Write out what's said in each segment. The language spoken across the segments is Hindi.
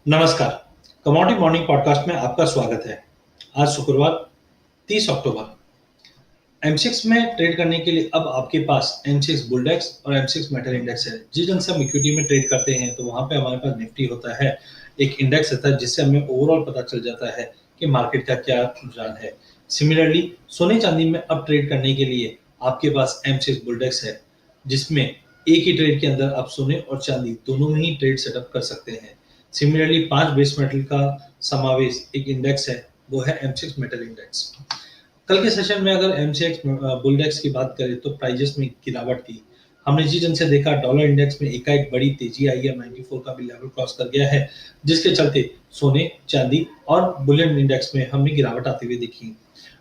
नमस्कार। कमोडिटी मॉर्निंग पॉडकास्ट में आपका स्वागत है। आज शुक्रवार 30 अक्टूबर। M6 में ट्रेड करने के लिए अब आपके पास M6 बुलडेक्स और M6 मेटल इंडेक्स है। जिस ढंग से हम इक्विटी में ट्रेड करते हैं तो वहां पे हमारे पास निफ्टी होता है, एक इंडेक्स रहता है जिससे हमें ओवरऑल पता चल जाता है कि मार्केट का क्या रुझान है। सिमिलरली सोने चांदी में अब ट्रेड करने के लिए आपके पास M6 बुलडेक्स है, जिसमें एक ही ट्रेड के अंदर आप सोने और चांदी दोनों में ही ट्रेड सेटअप कर सकते हैं। सिमिलरली 5 बेस मेटल का समावेश एक इंडेक्स है, वो है M6 मेटल इंडेक्स। कल के सेशन में अगर M6 बुलडेक्स की बात करें तो प्राइजेस में गिरावट थी। हमने जिस ढंग से देखा डॉलर इंडेक्स में एकाएक बड़ी तेजी आई है, 94 का भी लेवल क्रॉस कर गया है, जिसके चलते सोने चांदी और बुलियन इंडेक्स में हमने गिरावट आती हुई देखी।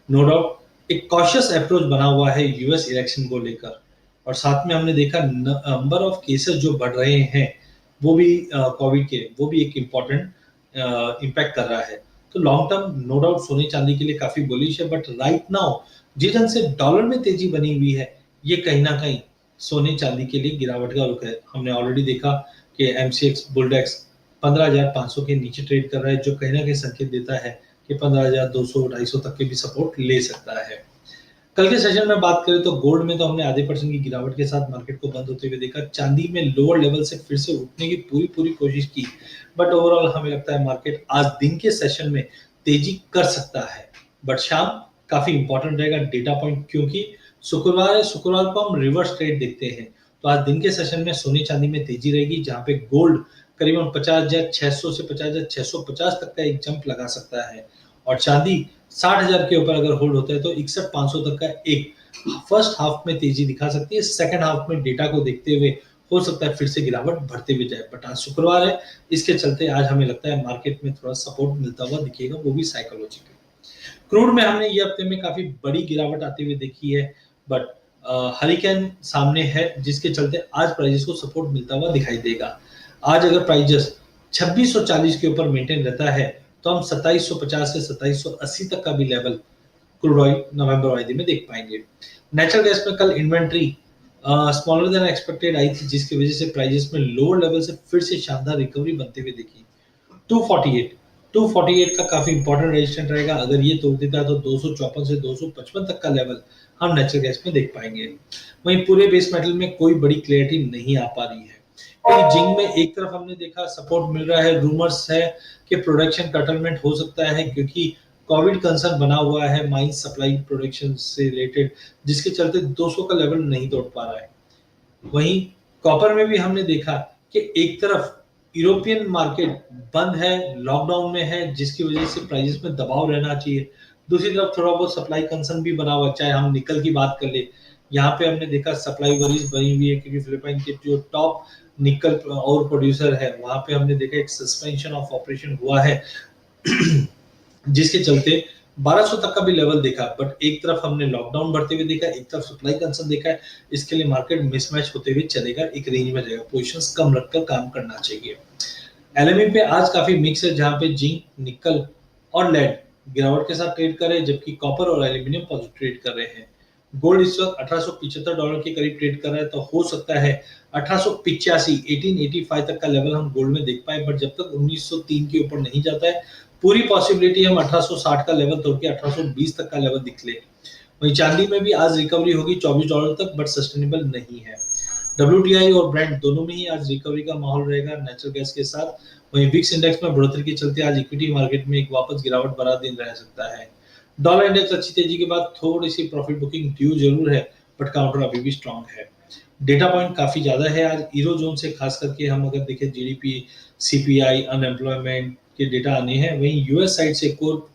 नो डाउट एक कॉशियस अप्रोच बना हुआ है यूएस इलेक्शन को लेकर, और साथ में हमने देखा नंबर ऑफ केसेस जो बढ़ रहे हैं वो भी कोविड के, वो भी एक इम्पॉर्टेंट इम्पैक्ट कर रहा है। तो लॉन्ग टर्म नो डाउट सोने चांदी के लिए काफी बुलिश है, बट राइट नाउ जिस ढंग से डॉलर में तेजी बनी हुई है, ये कहीं ना कहीं सोने चांदी के लिए गिरावट का रुख है। हमने ऑलरेडी देखा कि M6 बुलडेक्स 15,500 के नीचे ट्रेड कर रहा है, जो कहीं ना कहीं संकेत देता है कि 15,200 250 तक के भी सपोर्ट ले सकता है। कल के सेशन में बात करें तो गोल्ड में तो हमने आधे % की गिरावट के साथ मार्केट को बंद होते हुए देखा। चांदी में लोअर लेवल से फिर से उठने की पूरी कोशिश की, बट ओवरऑल हमें लगता है मार्केट आज दिन के सेशन में तेजी कर सकता है, बट शाम काफी इंपॉर्टेंट रहेगा डेटा पॉइंट, क्योंकि शुक्रवार है, शुक्रवार को हम रिवर्स ट्रेड देखते हैं। तो आज दिन के सेशन में सोने चांदी में तेजी रहेगी, जहां पे गोल्ड करीबन 50,600 से 50,650 तक का एक जंप लगा सकता है, और चांदी 60,000 के ऊपर अगर होल्ड होता है तो 61,500 तक का एक फर्स्ट हाफ में तेजी दिखा सकती है। सेकंड हाफ में डेटा को देखते हुए हो सकता है फिर से गिरावट बढ़ते हुए जाए, बट आज शुक्रवार है, इसके चलते आज हमें लगता है मार्केट में थोड़ा सपोर्ट मिलता हुआ दिखेगा, वो भी साइकोलॉजिकल। क्रूड में हमने ये हफ्ते में काफी बड़ी गिरावट आती हुई देखी है, बट हरिकेन सामने है, जिसके चलते आज प्राइजेस को सपोर्ट मिलता हुआ दिखाई देगा। आज अगर प्राइजेस 2640 के ऊपर मेंटेन रहता है तो हम 2750 से 2780 तक का भी लेवल क्रूड ऑयल नवंबर वायदे में देख पाएंगे। नेचुरल गैस में कल इन्वेंट्री स्मॉलर देन एक्सपेक्टेड आई थी, जिसकी वजह से प्राइजेस में लोअर लेवल से फिर से शानदार रिकवरी बनते हुए देखी। 248 248 का काफी इंपॉर्टेंट रेजिस्टेंस रहेगा। अगर ये तोड़ देता है तो 254 से 255 तक का लेवल हम नेचुरल गैस में देख पाएंगे। वहीं पूरे बेस मेटल में कोई बड़ी क्लैरिटी नहीं आ पा रही है, क्योंकि जिंक में एक तरफ हमने देखा सपोर्ट मिल रहा है, रूमर्स है कि प्रोडक्शन कटलमेंट हो सकता है, क्योंकि कोविड कंसर्न बना हुआ है माइन सप्लाई प्रोडक्शन से रिलेटेड, जिसके चलते 200 का लेवल नहीं तोड़ पा रहा है। वहीं कॉपर में भी हमने देखा कि एक तरफ यूरोपियन मार्केट बंद है, लॉकडाउन में है, जिसकी वजह से प्राइसेस में दबाव रहना चाहिए। दूसरी तरफ थोड़ा बहुत सप्लाई कंसर्न भी बना हुआ, चाहे हम निकल की बात कर ले, यहाँ पे हमने देखा सप्लाई वरीज बनी हुई है, क्योंकि फिलीपाइन के जो टॉप निकल और प्रोड्यूसर है वहां पे हमने देखा एक सस्पेंशन ऑफ ऑपरेशन हुआ है जिसके चलते 1200 तक का भी लेवल देखा, बट एक तरफ हमने लॉकडाउन बढ़ते हुए देखा, एक तरफ सप्लाई कंसर्न देखा है। इसके लिए मार्केट मिसमैच होते हुए चलेगा, एक रेंज में रहेगा, पोजीशंस कम रखकर काम करना चाहिए। एलएमई पे आज काफी मिक्स है, जहां पे जिंक, निकल और लेड गिरावट के साथ ट्रेड कर रहे हैं, जबकि कॉपर और एल्यूमिनियम पॉजिटिव ट्रेड कर रहे हैं। गोल्ड इस वक्त $1875 के करीब ट्रेड कर रहा है, तो हो सकता है 1885 1885 तक का लेवल हम गोल्ड में देख पाए, बट जब तक 1903 के ऊपर नहीं जाता है, पूरी पॉसिबिलिटी हम 1860 का लेवल तोड़ के 1820 तक का लेवल दिख ले। वहीं चांदी में भी आज रिकवरी होगी $24 तक, बट सस्टेनेबल नहीं है। WTI और ब्रेंट दोनों में ही आज रिकवरी का माहौल रहेगा नेचुरल गैस के साथ। वहीं विक्स इंडेक्स में बढ़ोतरी के चलते आज इक्विटी मार्केट में एक वापस गिरावट भरा दिन रह सकता है। डॉलर इंडेक्स अच्छी तेजी के बाद थोड़ी सी प्रॉफिट बुकिंग ड्यू जरूर है, बट काउंटर अभी भी स्ट्रांग है। डेटा पॉइंट काफी ज्यादा है आज यूरो जोन से, खास करके हम अगर देखें जीडीपी, सीपीआई, अनएम्प्लॉयमेंट के डेटा आने हैं। वहीं यूएस साइड से कोर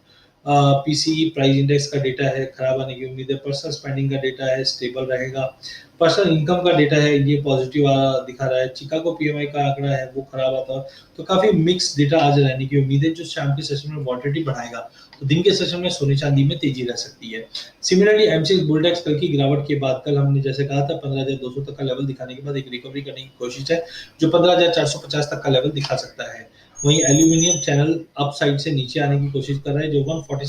पीसीई प्राइस इंडेक्स का डेटा है, खराब आने की उम्मीद है। पर्सनल स्पेंडिंग का डेटा है, स्टेबल रहेगा। पर्सनल इनकम का डेटा है, ये पॉजिटिव दिखा रहा है। चिकागो पीएमआई का आंकड़ा है, वो खराब आता है। तो काफी मिक्स डेटा आज रहने की उम्मीद है, जो शाम के सेशन में वॉलेटिलिटी बढ़ाएगा, तो दिन के सेशन में सोने चांदी में तेजी रह सकती है। सिमिलरली M6 बुलडेक्स कल की गिरावट के बाद, कल हमने जैसे कहा था 15,200 तक का लेवल दिखाने के बाद एक रिकवरी करने की कोशिश है, जो 15,450 तक का लेवल दिखा सकता है। वहीं एल्यूमिनियम चैनल अप साइड से नीचे आने की कोशिश कर रहा है, जो 140